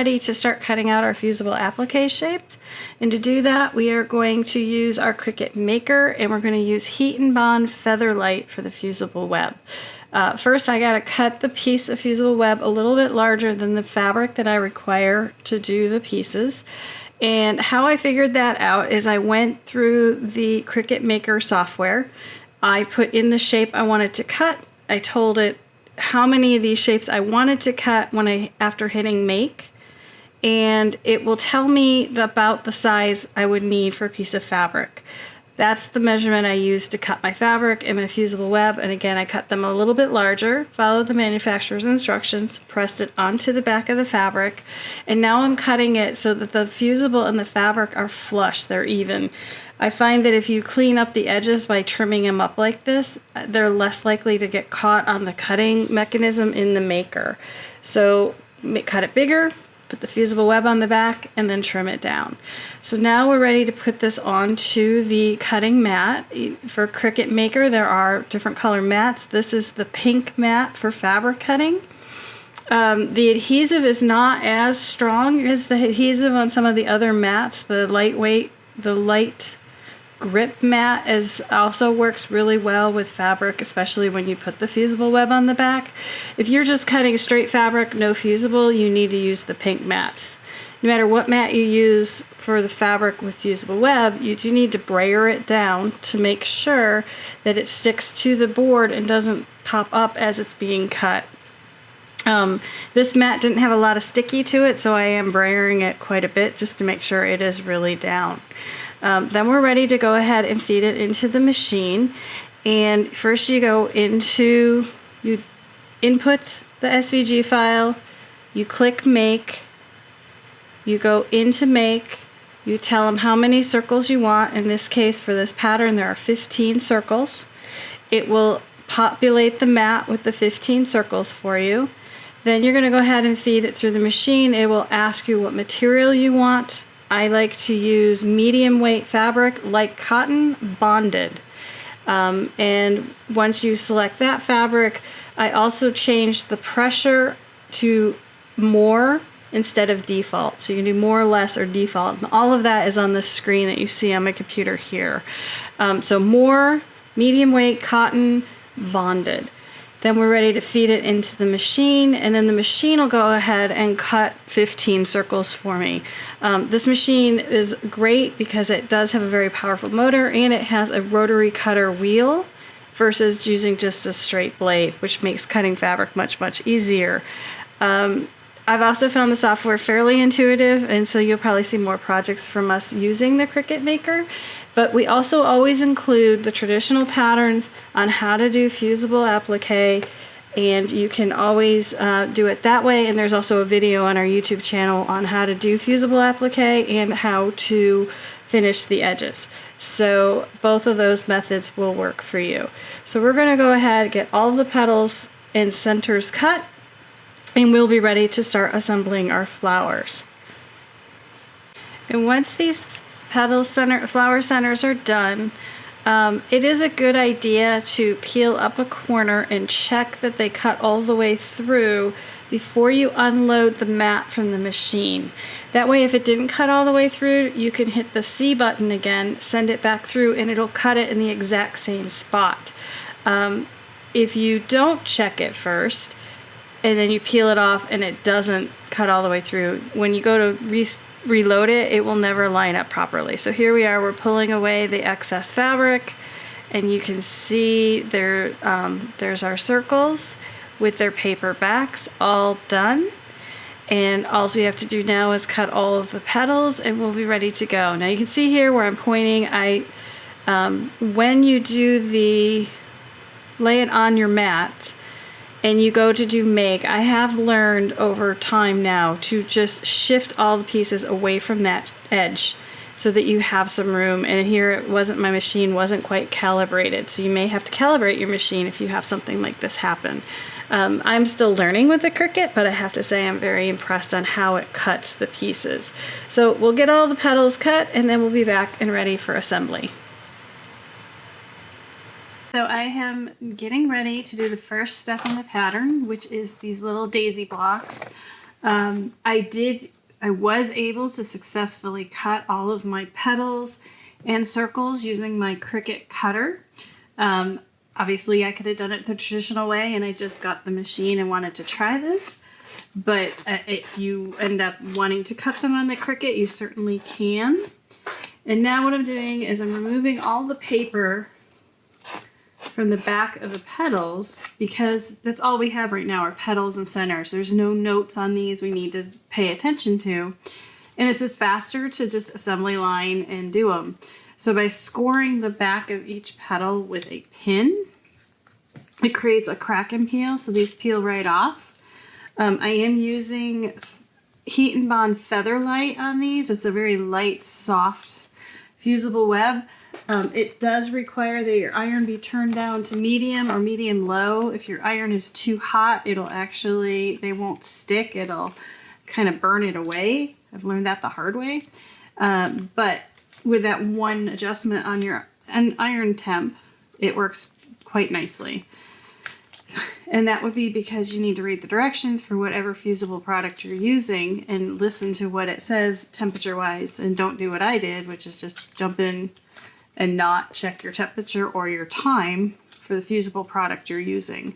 ready to start cutting out our fusible applique shapes. And to do that, we are going to use our Cricut Maker, and we're going to use Heat and Bond Feather Light for the fusible web. First, I got to cut the piece of fusible web a little bit larger than the fabric that I require to do the pieces. And how I figured that out is I went through the Cricut Maker software. I put in the shape I wanted to cut. I told it how many of these shapes I wanted to cut after hitting make, and it will tell me about the size I would need for a piece of fabric. That's the measurement I used to cut my fabric and my fusible web, and again I cut them a little bit larger, followed the manufacturer's instructions, pressed it onto the back of the fabric, and now I'm cutting it so that the fusible and the fabric are flush, they're even. I find that if you clean up the edges by trimming them up like this, they're less likely to get caught on the cutting mechanism in the maker. So cut it bigger, put the fusible web on the back, and then trim it down. So now we're ready to put this onto the cutting mat. For Cricut Maker, there are different color mats. This is the pink mat for fabric cutting. The adhesive is not as strong as the adhesive on some of the other mats. The light grip mat also works really well with fabric, especially when you put the fusible web on the back. If you're just cutting straight fabric, no fusible, you need to use the pink mats. No matter what mat you use for the fabric with fusible web, you do need to brayer it down to make sure that it sticks to the board and doesn't pop up as it's being cut. This mat didn't have a lot of sticky to it, so I am brayering it quite a bit just to make sure it is really down. Then we're ready to go ahead and feed it into the machine. And first you input the SVG file, you click make, you go into make, you tell them how many circles you want. In this case, for this pattern, there are 15 circles. It will populate the mat with the 15 circles for you. Then you're going to go ahead and feed it through the machine. It will ask you what material you want. I like to use medium weight fabric like cotton, bonded. And once you select that fabric, I also changed the pressure to more instead of default. So you can do more or less or default. And all of that is on the screen that you see on my computer here. So more, medium weight, cotton, bonded. Then we're ready to feed it into the machine, and then the machine will go ahead and cut 15 circles for me. This machine is great because it does have a very powerful motor, and it has a rotary cutter wheel versus using just a straight blade, which makes cutting fabric much, much easier. I've also found the software fairly intuitive, and so you'll probably see more projects from us using the Cricut Maker. But we also always include the traditional patterns on how to do fusible applique, and you can always do it that way. And there's also a video on our YouTube channel on how to do fusible applique and how to finish the edges. So both of those methods will work for you. So we're going to go ahead and get all the petals and centers cut, and we'll be ready to start assembling our flowers. And once these flower centers are done, it is a good idea to peel up a corner and check that they cut all the way through before you unload the mat from the machine. That way, if it didn't cut all the way through, you can hit the C button again, send it back through, and it'll cut it in the exact same spot. If you don't check it first, and then you peel it off and it doesn't cut all the way through, when you go to reload it, it will never line up properly. So here we are, we're pulling away the excess fabric, and you can see there's our circles with their paper backs all done. And all we have to do now is cut all of the petals, and we'll be ready to go. Now you can see here where I'm pointing, when you lay it on your mat, and you go to do make, I have learned over time now to just shift all the pieces away from that edge so that you have some room. And here my machine wasn't quite calibrated, so you may have to calibrate your machine if you have something like this happen. I'm still learning with the Cricut, but I have to say I'm very impressed on how it cuts the pieces. So we'll get all the petals cut, and then we'll be back and ready for assembly. So I am getting ready to do the first step in the pattern, which is these little daisy blocks. I was able to successfully cut all of my petals and circles using my Cricut cutter. Obviously, I could have done it the traditional way, and I just got the machine and wanted to try this. But if you end up wanting to cut them on the Cricut, you certainly can. And now what I'm doing is I'm removing all the paper from the back of the petals, because that's all we have right now are petals and centers. There's no notes on these we need to pay attention to. And it's just faster to just assembly line and do them. So by scoring the back of each petal with a pin, it creates a crack and peel, so these peel right off. I am using Heat and Bond Feather Light on these. It's a very light, soft, fusible web. It does require that your iron be turned down to medium or medium low. If your iron is too hot, they won't stick. It'll kind of burn it away. I've learned that the hard way. But with that one adjustment on your iron temp, it works quite nicely. And that would be because you need to read the directions for whatever fusible product you're using and listen to what it says temperature-wise, and don't do what I did, which is just jump in and not check your temperature or your time for the fusible product you're using.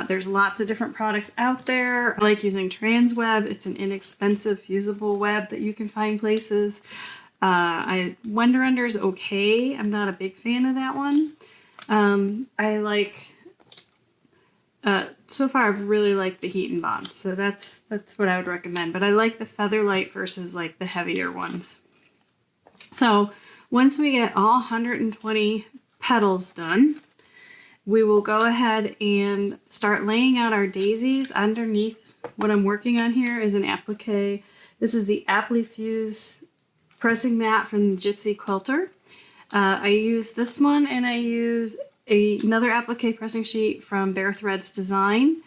There's lots of different products out there. I like using Transweb. It's an inexpensive fusible web that you can find places. Wonder Under is okay. I'm not a big fan of that one. So far I've really liked the Heat and Bond, so that's what I would recommend. But I like the Feather Light versus like the heavier ones. So once we get all 120 petals done, we will go ahead and start laying out our daisies. Underneath what I'm working on here is an applique. This is the Appli-Fuse pressing mat from the Gypsy Quilter. I use this one, and I use another applique pressing sheet from Bare Threads Design.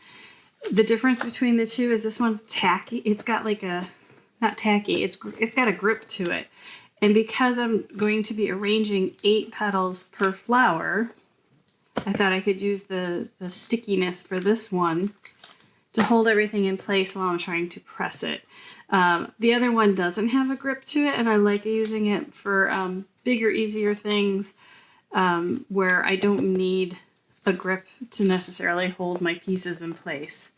The difference between the two is this one's tacky. It's got like not tacky, it's got a grip to it. And because I'm going to be arranging 8 petals per flower, I thought I could use the stickiness for this one to hold everything in place while I'm trying to press it. The other one doesn't have a grip to it, and I like using it for bigger, easier things where I don't need a grip to necessarily hold my pieces in place.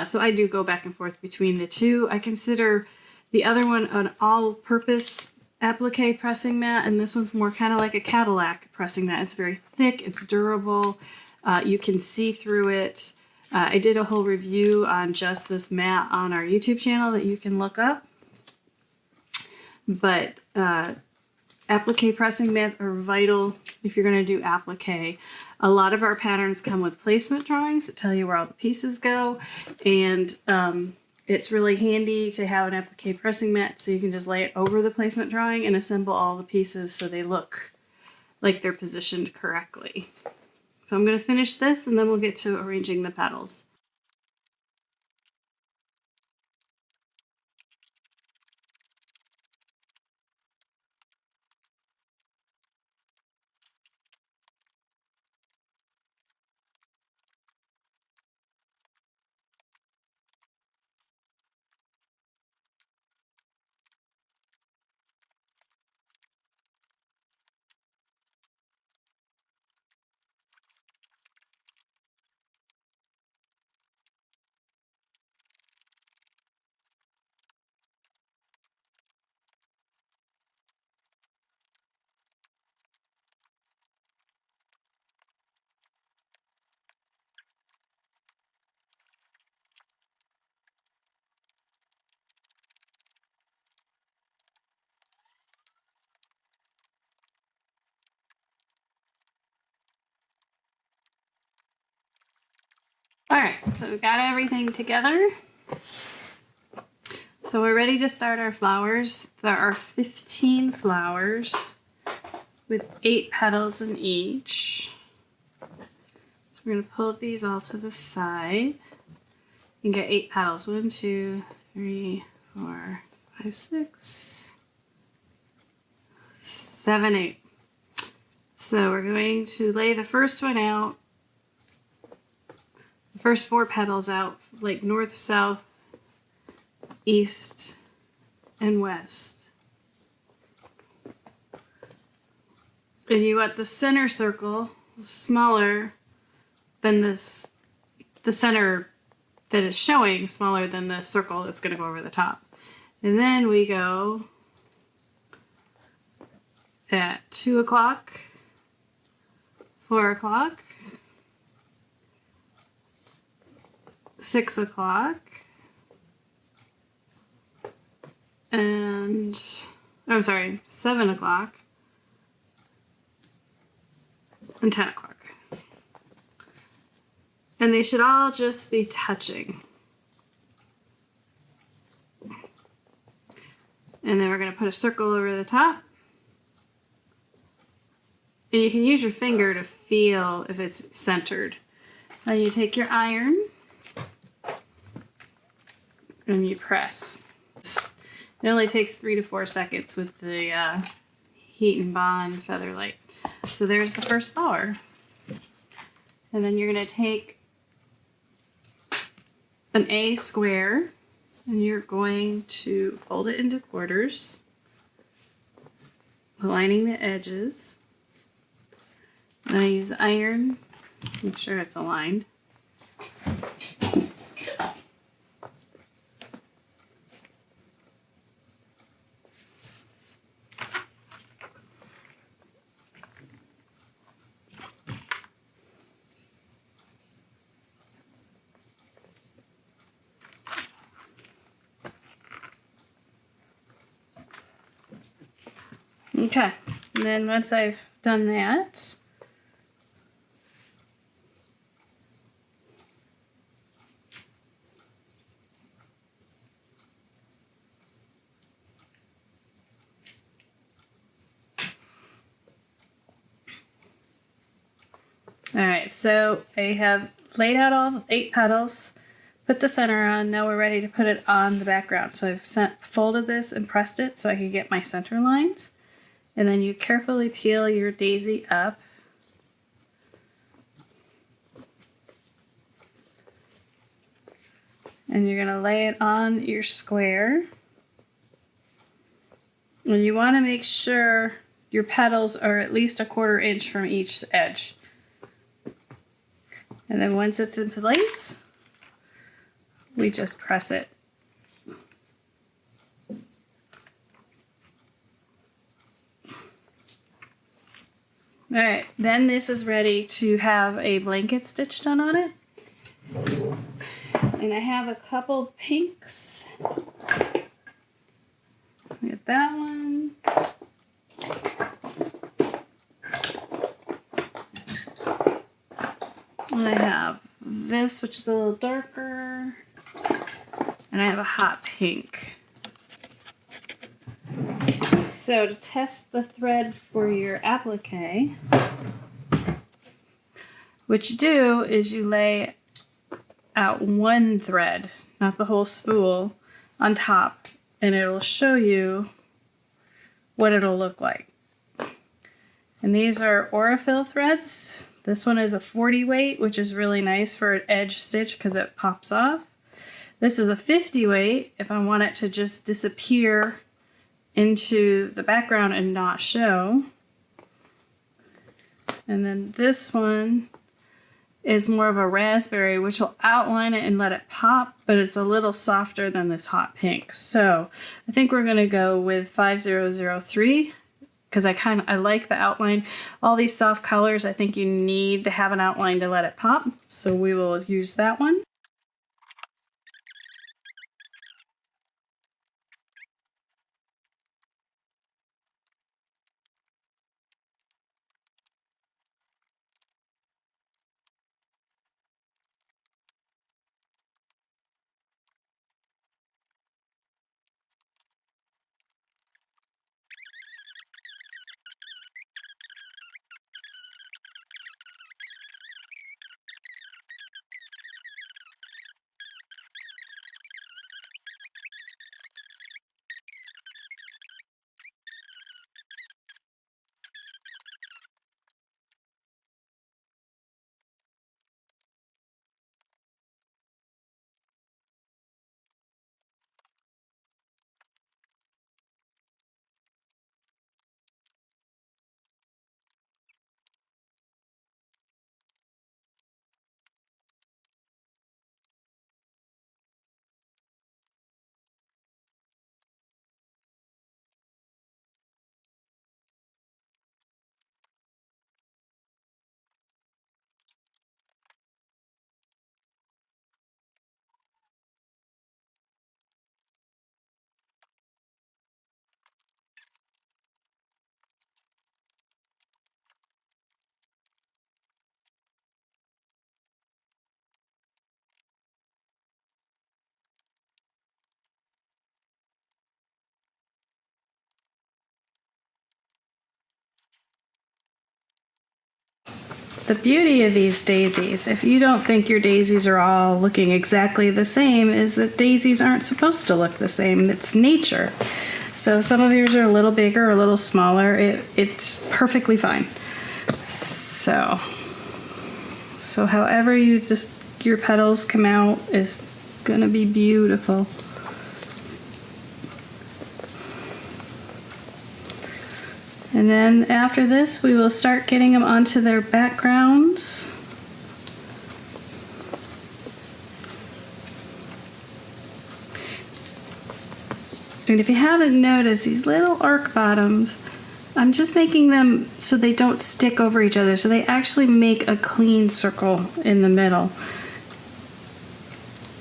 So I do go back and forth between the two. I consider the other one an all-purpose applique pressing mat, and this one's more kind of like a Cadillac pressing mat. It's very thick, it's durable, you can see through it. I did a whole review on just this mat on our YouTube channel that you can look up. But applique pressing mats are vital if you're going to do applique. A lot of our patterns come with placement drawings that tell you where all the pieces go, and it's really handy to have an applique pressing mat so you can just lay it over the placement drawing and assemble all the pieces so they look like they're positioned correctly. So I'm going to finish this, and then we'll get to arranging the petals. All right, so we got everything together. So we're ready to start our flowers. There are 15 flowers with 8 petals in each. So we're going to pull these all to the side and get 8 petals. 1, 2, 3, 4, 5, 6, 7, 8. So we're going to lay the first one out, the first 4 petals out, like north, south, east, and west. And you want the center circle smaller than this, the center that is showing smaller than the circle that's going to go over the top. And then we go at 2 o'clock, 4 o'clock, 6 o'clock, and, I'm sorry, 7 o'clock, and 10 o'clock. And they should all just be touching. And then we're going to put a circle over the top. And you can use your finger to feel if it's centered. Then you take your iron and you press. It only takes 3 to 4 seconds with the heat and bond feather light. So there's the first flower. And then you're going to take an A square and you're going to fold it into quarters, aligning the edges. Then I use the iron, make sure it's aligned. Okay, and then once I've done that, all right, so I have laid out all 8 petals, put the center on. Now we're ready to put it on the background. So I've folded this and pressed it so I can get my center lines. And then you carefully peel your daisy up. And you're going to lay it on your square. And you want to make sure your petals are at least 1/4 inch from each edge. And then once it's in place, we just press it. All right, then this is ready to have a blanket stitch done on it. And I have a couple pinks. Get that one. And I have this, which is a little darker. And I have a hot pink. So to test the thread for your applique, what you do is you lay out one thread, not the whole spool, on top, and it'll show you what it'll look like. And these are Aurifil threads. This one is a 40 weight, which is really nice for an edge stitch because it pops off. This is a 50 weight if I want it to just disappear into the background and not show. And then this one is more of a raspberry, which will outline it and let it pop, but it's a little softer than this hot pink. So I think we're gonna go with 5003 because I like the outline. All these soft colors, I think you need to have an outline to let it pop. So we will use that one. the beauty of these daisies, if you don't think your daisies are all looking exactly the same, is that daisies aren't supposed to look the same. It's nature. So some of yours are a little bigger or a little smaller. It's perfectly fine. So however your petals come out is gonna be beautiful. And then after this, we will start getting them onto their backgrounds. And if you haven't noticed, these little arc bottoms, I'm just making them so they don't stick over each other, so they actually make a clean circle in the middle.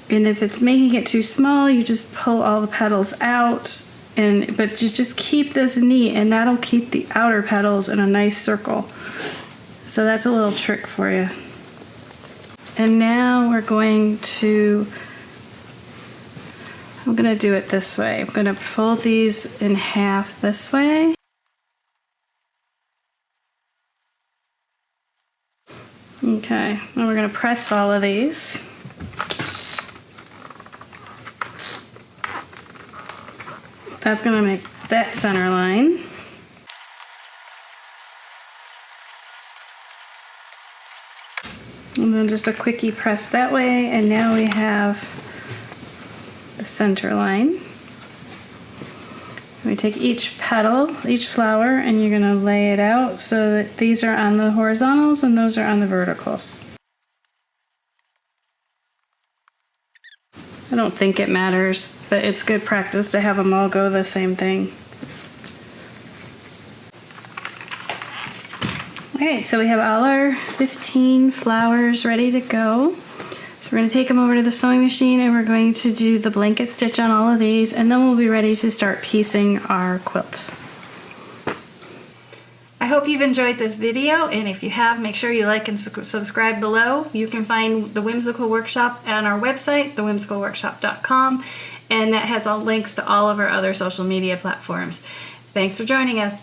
And if it's making it too small, you just pull all the petals out, but you just keep this neat, and that'll keep the outer petals in a nice circle. So that's a little trick for you. And now I'm going to do it this way. I'm going to fold these in half this way. Okay, now we're going to press all of these. That's going to make that center line. And then just a quickie press that way, and now we have the center line. We take each petal, each flower, and you're going to lay it out so that these are on the horizontals and those are on the verticals. I don't think it matters, but it's good practice to have them all go the same thing. Alright, so we have all our 15 flowers ready to go. So we're going to take them over to the sewing machine and we're going to do the blanket stitch on all of these, and then we'll be ready to start piecing our quilt. I hope you've enjoyed this video, and if you have, make sure you like and subscribe below. You can find the Whimsical Workshop on our website, thewhimsicalworkshop.com, and that has all links to all of our other social media platforms. Thanks for joining us.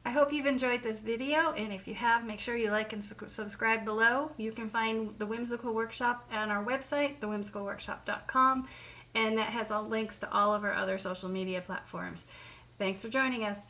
I hope you've enjoyed this video, and if you have, make sure you like and subscribe below. You can find the Whimsical Workshop on our website, thewhimsicalworkshop.com, and that has all links to all of our other social media platforms. Thanks for joining us.